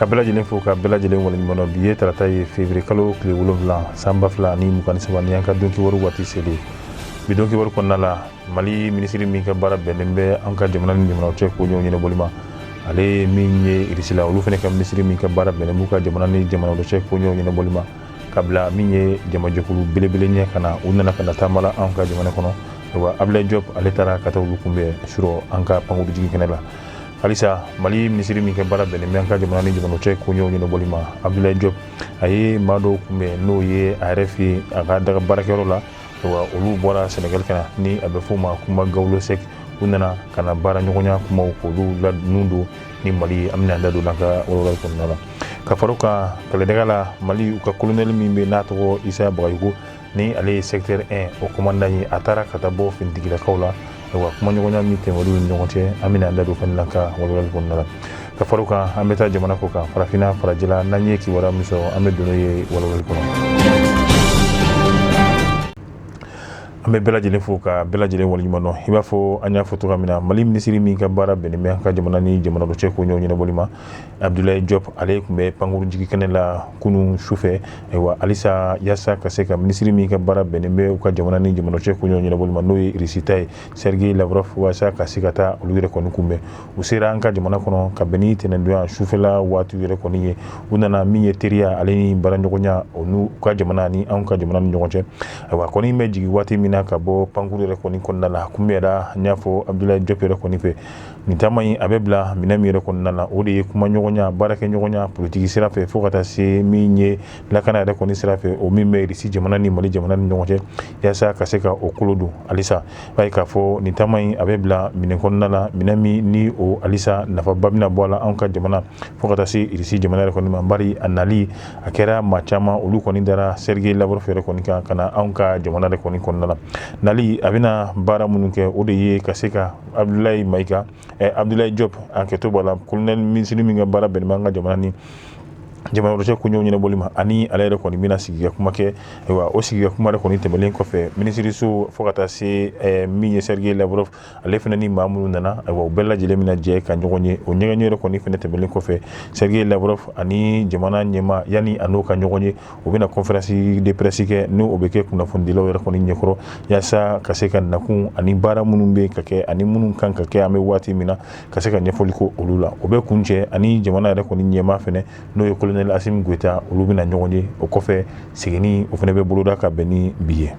ka bɛɛ lajɛlen fo ka bɛɛ lajɛlen waleɲuman bi ye tarata ye février kalo tile 7 san 2023 ni an ka donki wari waati seli bi donki wari kɔnɔna la Mali ministre min ka baara bɛnnen bɛ an ka jamana ni jamanaw cɛ ko ɲɛw ɲɛnabɔli ma ale min ye irisi la olu fana ka ministre min ka baara bɛnnen b'u ka jamana ni jamanaw cɛ ko ɲɛw ɲɛnabɔli ma ka bila min ye jamajɛkulu belebele ɲɛ kana u nana kana taamala an ka jamana kɔnɔ wa Abdoulaye Diop ale taara ka taa olu kunbɛn suro an ka pankuru jigi kɛnɛ la halisa Mali ministre min ka baara bɛnnen bɛ an ka jamana ni jamanaw cɛ ko ɲɛw ɲɛnabɔli ma Abdoulaye Diop a ye maa dɔw kunbɛn n'o ye a yɛrɛ fɛ a ka daga baarakɛyɔrɔ la wa olu bɔra Sénégal kana ni a bɛ f'o ma kuma Gawlo Sek u nana kana baara ɲɔgɔnya kumaw k'olu la nun don ni Mali an bɛna an da don an ka walawalali kɔnɔna la ka fara o kan kɛlɛdaga la Mali u ka colonel min bɛ n'a tɔgɔ Isa Bagayoko ni ale ye secteur 1 o commandant ye a taara ka taa bɔ finitigilakaw la wa kuma ɲɔgɔnya min tɛmɛ olu ni ɲɔgɔn cɛ an bɛna an da don fana ka walawalali kɔnɔna la ka fara o kan an bɛ taa jamana kɔ kan farafinna farajɛla n'an ye kibaruya min sɔrɔ an bɛ don n'o ye walawalali kɔnɔ. An bɛ bɛɛ lajɛlen fo ka bɛɛ lajɛlen waleɲuman dɔn i b'a fɔ an y'a fɔ cogoya min na Mali ministre min ka baara bɛnnen bɛ an ka jamana ni jamanaw cɛ ko ɲɛw ɲɛnabɔli ma Abdoulaye Diop ale tun bɛ pankuru jigi kɛnɛ la kunun sufɛ ayiwa halisa yaasa ka se ka ministre min ka baara bɛnnen bɛ u ka jamana ni jamanaw cɛ ko ɲɛw ɲɛnabɔli ma n'o ye Russie ta ye Sergei Lavrov waasa ka se ka taa olu yɛrɛ kɔni kunbɛn u sera an ka jamana kɔnɔ ka bɛn ni tɛnɛndonya sufɛla waati yɛrɛ kɔni ye u nana min ye teriya ale ni baaraɲɔgɔnya o n'u ka jamana ni anw ka jamana ni ɲɔgɔn cɛ ayiwa kɔni bɛ jigin waati min na ka bɔ pankuru yɛrɛ kɔni kɔnɔna la kunbɛnra n y'a fɔ Abdoulaye Diop yɛrɛ kɔni fɛ nin taama in a bɛ bila minɛ min yɛrɛ kɔnɔna la o de ye kuma ɲɔgɔnya baarakɛ ɲɔgɔnya politiki sira fɛ fo ka taa se min ye lakana yɛrɛ kɔni sira fɛ o min bɛ Russie jamana ni Mali jamana ni ɲɔgɔn cɛ yaasa ka se ka o kolo don halisa b'a ye k'a fɔ nin taama in a bɛ bila minɛ kɔnɔna la minɛ min ni o halisa nafaba bɛna bɔ a la anw ka jamana fo ka taa se Russie jamana yɛrɛ kɔni ma bari a nali a kɛra maa caman olu kɔni dara Sergei Lavrov yɛrɛ kɔni kan ka na anw ka jamana yɛrɛ kɔni kɔnɔna la nali a bɛna baara minnu kɛ o de ye ka se ka Abdoulaye Diop a kɛtɔ b'a la colonel ministre min ka baara bɛnnen bɛ an ka jamana ni jamana wɛrɛ cɛ ko ɲɛw ɲɛnabɔli ma ani ale yɛrɛ kɔni bɛna sigi ka kuma kɛ ayiwa o sigi ka kuma yɛrɛ kɔni tɛmɛlen kɔfɛ minisiriso fo ka taa se min ye Sergei Lavrov ale fana ni maa minnu nana ayiwa u bɛɛ lajɛlen bɛna jɛ ka ɲɔgɔn ye o ɲɛgɛn yɛrɛ kɔni fana tɛmɛlen kɔfɛ Sergei Lavrov ani jamana ɲɛma yanni a n'o ka ɲɔgɔn ye u bɛna conférence de presse kɛ n'o bɛ kɛ kunnafonidilaw yɛrɛ kɔni ɲɛkɔrɔ yaasa ka se ka nakun ani baara minnu bɛ ka kɛ ani minnu kan ka kɛ an bɛ waati min na ka se ka ɲɛfɔli ko olu la o bɛ kun cɛ ani jamana yɛrɛ kɔni ɲɛma fana n'o ye colonel Assimi Goïta olu bɛna ɲɔgɔn ye o kɔfɛ seginni o fana bɛ boloda ka bɛn ni bi ye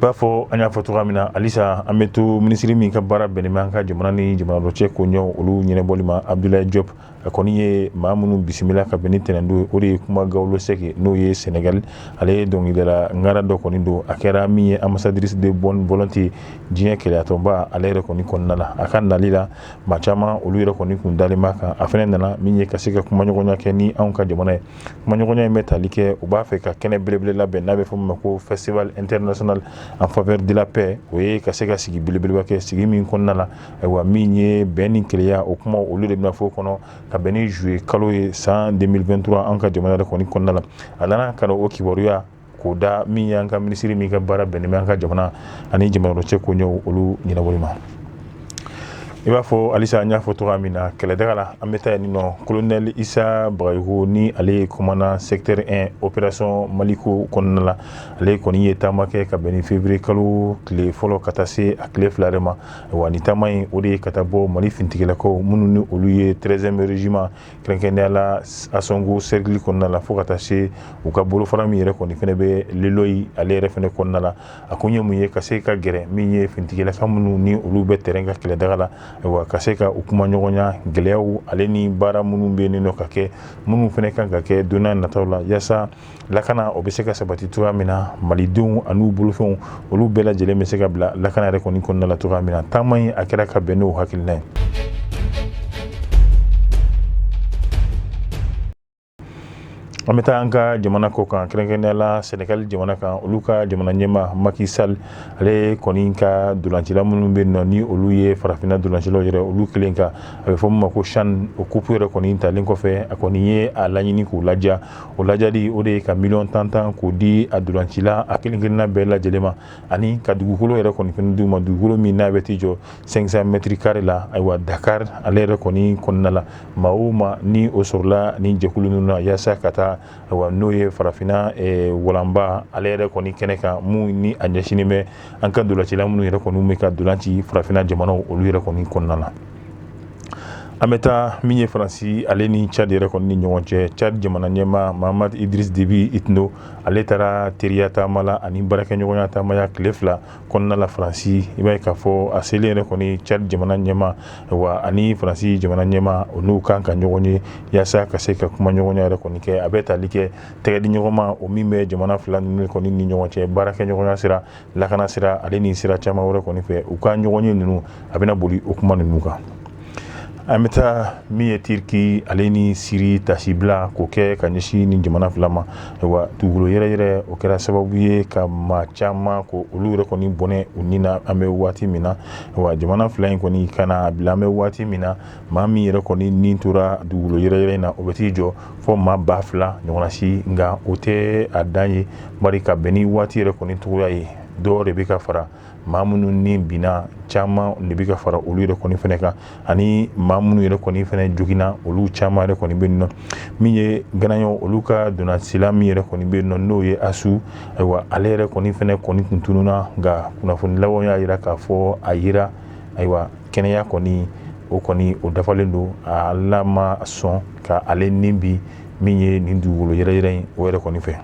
b'a fɔ an y'a fɔ cogoya min na halisa an bɛ to ministre min ka baara bɛnnen bɛ an ka jamana ni jamanaw cɛ ko ɲɛw olu ɲɛnabɔli ma Abdoulaye Diop a kɔni ye maa minnu bisimila ka bɛn ni tɛnɛndo ye o de ye kuma Gawlo Sek n'o ye Sénégal ale ye dɔnkilidala ngara dɔ kɔni don a kɛra min ye ambassadrice de bonne volonté diɲɛ kɛlɛyatɔnba ale yɛrɛ kɔni kɔnɔna la a ka nali la maa caman olu yɛrɛ kɔni kun dalen b'a kan a fana nana min ye ka se ka kuma ɲɔgɔnya kɛ ni anw ka jamana ye kuma ɲɔgɔnya in bɛ tali kɛ u b'a fɛ ka kɛnɛ belebele labɛn n'a bɛ fɔ min ma ko festival international en faveur de la paix o ye ka se ka sigi belebeleba kɛ sigi min kɔnɔna la ayiwa min ye bɛn ni keleya o kuma olu de bɛna fɔ kɔnɔ ka bɛn ni juillet kalo ye san 2023 an ka jamana yɛrɛ kɔni kɔnɔna la a nana ka na o kibaruya k'o da min ye an ka ministre min ka baara bɛnnen bɛ an ka jamana ani jamana cɛ ko ɲɛw olu ɲɛnabɔli ma i b'a fɔ halisa an y'a fɔ cogoya min na kɛlɛdaga la an bɛ taa yen nɔ colonel Isa Bagayoko ni ale ye commandant secteur 1 opération Maliko kɔnɔna la ale kɔni ye taama kɛ ka bɛn ni février kalo tile fɔlɔ ka taa se a tile 2 yɛrɛ ma wa nin taama in o de ye ka taa bɔ Mali finitigilakaw minnu ni olu ye 13e régiment kɛrɛnkɛrɛnnenya la Asongo cercle kɔnɔna la fo ka taa se u ka bolofara min yɛrɛ kɔni fana bɛ Liloyi ale yɛrɛ fana kɔnɔna la a kun ye mun ye ka se ka gɛrɛ min ye finitigilaka minnu ni olu bɛ terrain ka kɛlɛdaga la ayiwa ka se ka u kuma ɲɔgɔnya gɛlɛyaw ale ni baara minnu bɛ yen nɔ ka kɛ minnu fana kan ka kɛ don n'a nataw la yaasa lakana o bɛ se ka sabati cogoya min na malidenw an'u bolofɛnw olu bɛɛ lajɛlen bɛ se ka bila lakana yɛrɛ kɔni kɔnɔna la cogoya min na taama in a kɛra ka bɛn n'o hakilina ye an bɛ taa an ka jamana kɔ kan kɛrɛnkɛrɛnnenya la Senegal jamana kan olu ka jamana ɲɛmaa Macky Sall ale kɔni ka dolancila minnu bɛ nɔ ni olu ye farafinna dolancilaw yɛrɛ olu kelen ka a bɛ fɔ min ma ko CHAN o coupe yɛrɛ kɔni talen kɔfɛ a kɔni ye a laɲini k'u laja o lajali o de ye ka miliyɔn 10 k'o di a dolancila a kelen-kelenna bɛɛ lajɛlen ma ani ka dugukolo yɛrɛ kɔni fɛnɛ d'u ma dugukolo min n'a bɛ t'i jɔ 500 mètres carrés la ayiwa Dakar ale yɛrɛ kɔni kɔnɔna la maa o maa ni o sɔrɔla ni jɛkulu ninnu na yaasa ka taa ayiwa n'o ye farafinna walanba ale yɛrɛ kɔni kɛnɛ kan mun ni a ɲɛsinin bɛ an ka dolancila minnu yɛrɛ kɔni bɛ ka dolanci farafinna jamanaw olu yɛrɛ kɔni kɔnɔna na an bɛ taa min ye Faransi ale ni Tchad yɛrɛ kɔni ni ɲɔgɔn cɛ Tchad jamana ɲɛmaa Mahamat Idriss Déby Itno ale taara teriya taama la ani baarakɛɲɔgɔnya taamaya tile 2 kɔnɔna la Faransi i b'a ye k'a fɔ a selen yɛrɛ kɔni Tchad jamana ɲɛmaa wa ani Faransi jamana ɲɛmaa o n'u kan ka ɲɔgɔn ye yaasa ka se ka kuma ɲɔgɔnya yɛrɛ kɔni kɛ a bɛ tali kɛ tɛgɛdi ɲɔgɔnma o min bɛ jamana fila ninnu kɔni ni ɲɔgɔn cɛ baarakɛɲɔgɔnya sira lakana sira ale ni sira caman wɛrɛ kɔni fɛ u ka ɲɔgɔn ye ninnu a bɛna boli o kuma ninnu kan an bɛ taa min ye Turki ale ni Siri tasibila k'o kɛ ka ɲɛsin ni jamana fila ma ayiwa dugukolo yɛrɛ o kɛra sababu ye ka maa caman ko olu yɛrɛ kɔni bɔnɛ u ni na an bɛ waati min na ayiwa jamana fila in kɔni kana bila an bɛ waati min na maa min yɛrɛ kɔni ni tora dugukolo yɛrɛ in na o bɛ t'i jɔ fɔ maa 2000 ɲɔgɔnna si nka o tɛ a dan ye bari ka bɛn ni waati yɛrɛ kɔni cogoya ye dɔw de bɛ ka fara maa minnu ni binna caman de bɛ ka fara olu yɛrɛ kɔni fɛnɛ kan ani maa minnu yɛrɛ kɔni fɛnɛ joginna olu caman yɛrɛ kɔni bɛ yen nɔ min ye ganaɲɔ olu ka donnancila min yɛrɛ kɔni bɛ yen nɔ n'o ye ASU ayiwa ale yɛrɛ kɔni fɛnɛ kɔni tun tununna nka kunnafonilaw y'a jira k'a fɔ a yira ayiwa kɛnɛya kɔni o kɔni o dafalen don ala ma sɔn ka ale nin bi min ye nin dugukolo yɛrɛ in o yɛrɛ kɔni fɛ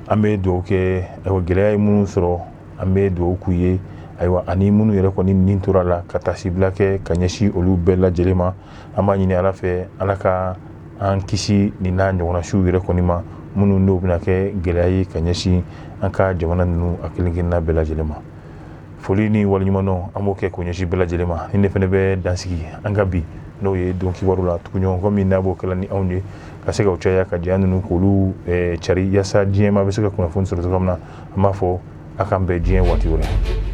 an bɛ dugawu kɛ gɛlɛya ye minnu sɔrɔ an bɛ dugawu k'u ye ayiwa ani minnu yɛrɛ kɔni nin tora la ka tasibila kɛ ka ɲɛsin olu bɛɛ lajɛlen ma an b'a ɲini ala fɛ ala ka an kisi nin n'a ɲɔgɔnna siw yɛrɛ kɔni ma minnu n'o bɛna kɛ gɛlɛya ye ka ɲɛsin an ka jamana ninnu a kelen-kelenna bɛɛ lajɛlen ma foli ni waleɲumandɔn an b'o kɛ k'o ɲɛsin bɛɛ lajɛlen ma ni ne fɛnɛ bɛ dansigi an ka bi n'o ye don kibaru la tuguɲɔgɔnkɔ min n'a b'o kɛla ni anw ye ka se ka caya ka jɛya ninnu k'olu cari yaasa diɲɛma bɛ se ka kunnafoni sɔrɔ cogo min na an b'a fɔ a k'an bɛn diɲɛ waati wɛrɛ